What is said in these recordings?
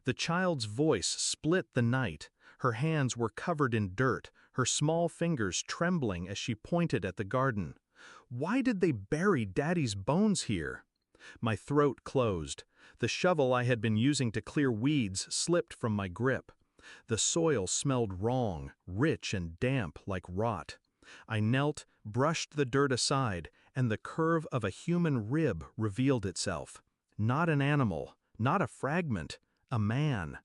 The child's voice split the night. Her hands were covered in dirt, her small fingers trembling as she pointed at the garden. Why did they bury Daddy's bones here? My throat closed. The shovel I had been using to clear weeds slipped from my grip. The soil smelled wrong, rich and damp like rot. I knelt, brushed the dirt aside, and the curve of a human rib revealed itself. Not an animal, not a fragment, a man.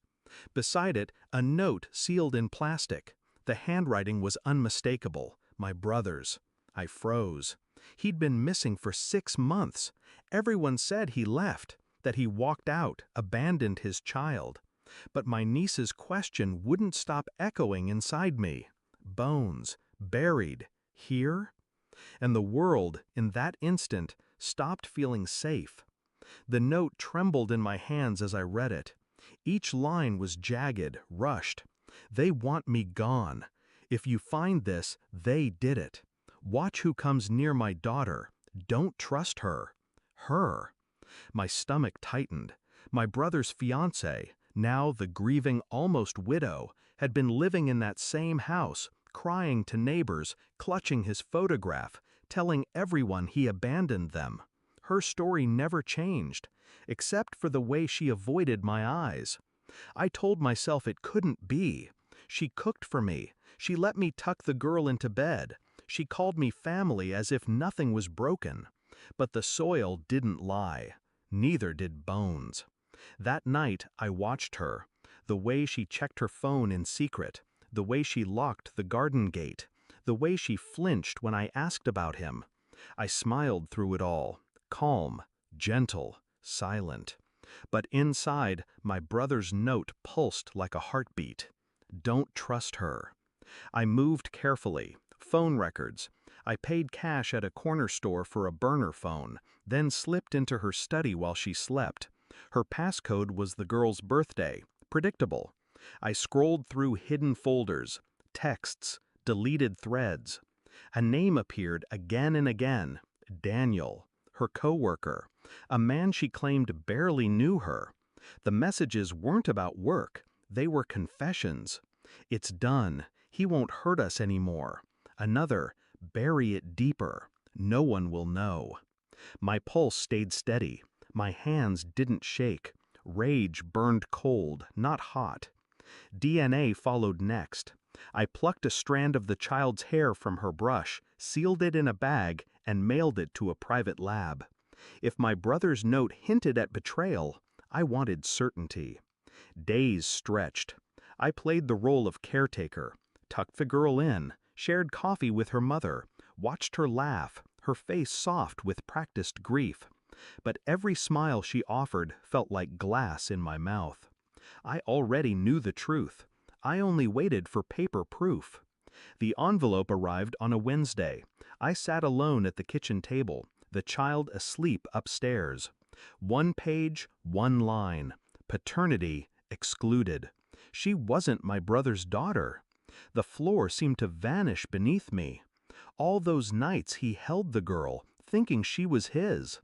Beside it, a note sealed in plastic. The handwriting was unmistakable, my brother's. I froze. He'd been missing for 6 months. Everyone said he left, that he walked out, abandoned his child. But my niece's question wouldn't stop echoing inside me. Bones, buried, here? And the world, in that instant, stopped feeling safe. The note trembled in my hands as I read it. Each line was jagged, rushed. They want me gone. If you find this, they did it. Watch who comes near my daughter. Don't trust her. Her. My stomach tightened. My brother's fiancée, now the grieving almost widow, had been living in that same house, crying to neighbors, clutching his photograph, telling everyone he abandoned them. Her story never changed, except for the way she avoided my eyes. I told myself it couldn't be. She cooked for me. She let me tuck the girl into bed. She called me family as if nothing was broken. But the soil didn't lie. Neither did bones. That night I watched her, the way she checked her phone in secret, the way she locked the garden gate, the way she flinched when I asked about him. I smiled through it all, calm, gentle, silent. But inside, my brother's note pulsed like a heartbeat. Don't trust her. I moved carefully. Phone records. I paid cash at a corner store for a burner phone, then slipped into her study while she slept. Her passcode was the girl's birthday. Predictable. I scrolled through hidden folders, texts, deleted threads. A name appeared again and again. Daniel, her coworker, a man she claimed barely knew her. The messages weren't about work. They were confessions. It's done. He won't hurt us anymore. Another, bury it deeper. No one will know. My pulse stayed steady. My hands didn't shake. Rage burned cold, not hot. DNA followed next. I plucked a strand of the child's hair from her brush, sealed it in a bag, and mailed it to a private lab. If my brother's note hinted at betrayal, I wanted certainty. Days stretched. I played the role of caretaker, tucked the girl in, shared coffee with her mother, watched her laugh, her face soft with practiced grief. But every smile she offered felt like glass in my mouth. I already knew the truth. I only waited for paper proof. The envelope arrived on a Wednesday. I sat alone at the kitchen table, the child asleep upstairs. 1 page, 1 line. Paternity excluded. She wasn't my brother's daughter. The floor seemed to vanish beneath me. All those nights he held the girl, thinking she was his.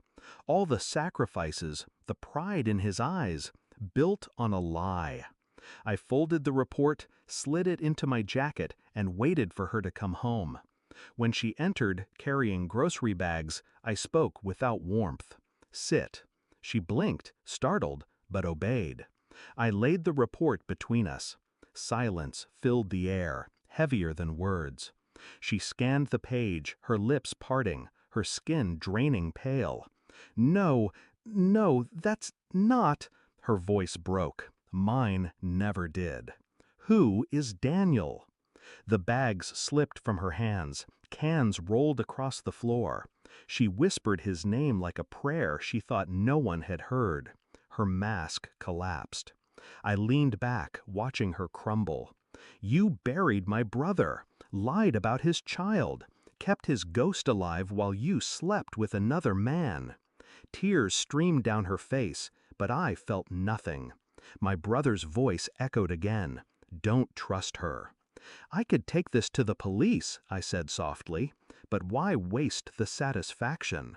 All the sacrifices, the pride in his eyes, built on a lie. I folded the report, slid it into my jacket, and waited for her to come home. When she entered, carrying grocery bags, I spoke without warmth. Sit. She blinked, startled, but obeyed. I laid the report between us. Silence filled the air, heavier than words. She scanned the page, her lips parting, her skin draining pale. No, that's not. Her voice broke. Mine never did. Who is Daniel? The bags slipped from her hands. Cans rolled across the floor. She whispered his name like a prayer she thought no one had heard. Her mask collapsed. I leaned back, watching her crumble. You buried my brother, lied about his child, kept his ghost alive while you slept with another man. Tears streamed down her face, but I felt nothing. My brother's voice echoed again. Don't trust her. I could take this to the police, I said softly, but why waste the satisfaction?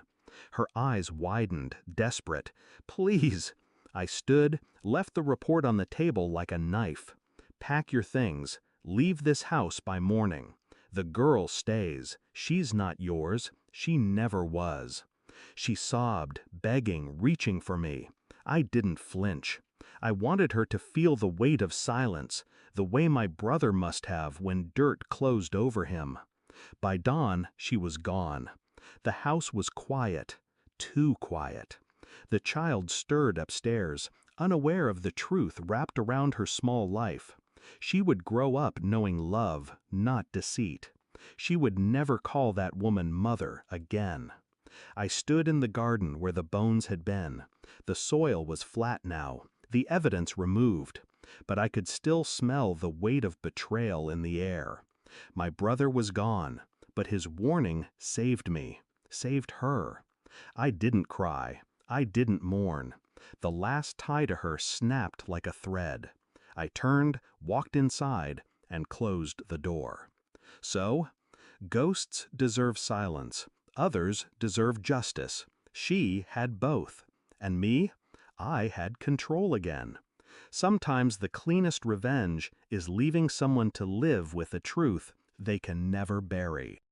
Her eyes widened, desperate. Please. I stood, left the report on the table like a knife. Pack your things. Leave this house by morning. The girl stays. She's not yours. She never was. She sobbed, begging, reaching for me. I didn't flinch. I wanted her to feel the weight of silence, the way my brother must have when dirt closed over him. By dawn, she was gone. The house was quiet, too quiet. The child stirred upstairs, unaware of the truth wrapped around her small life. She would grow up knowing love, not deceit. She would never call that woman mother again. I stood in the garden where the bones had been. The soil was flat now, the evidence removed, but I could still smell the weight of betrayal in the air. My brother was gone, but his warning saved me, saved her. I didn't cry. I didn't mourn. The last tie to her snapped like a thread. I turned, walked inside, and closed the door. So, ghosts deserve silence. Others deserve justice. She had both. And me? I had control again. Sometimes the cleanest revenge is leaving someone to live with a truth they can never bury.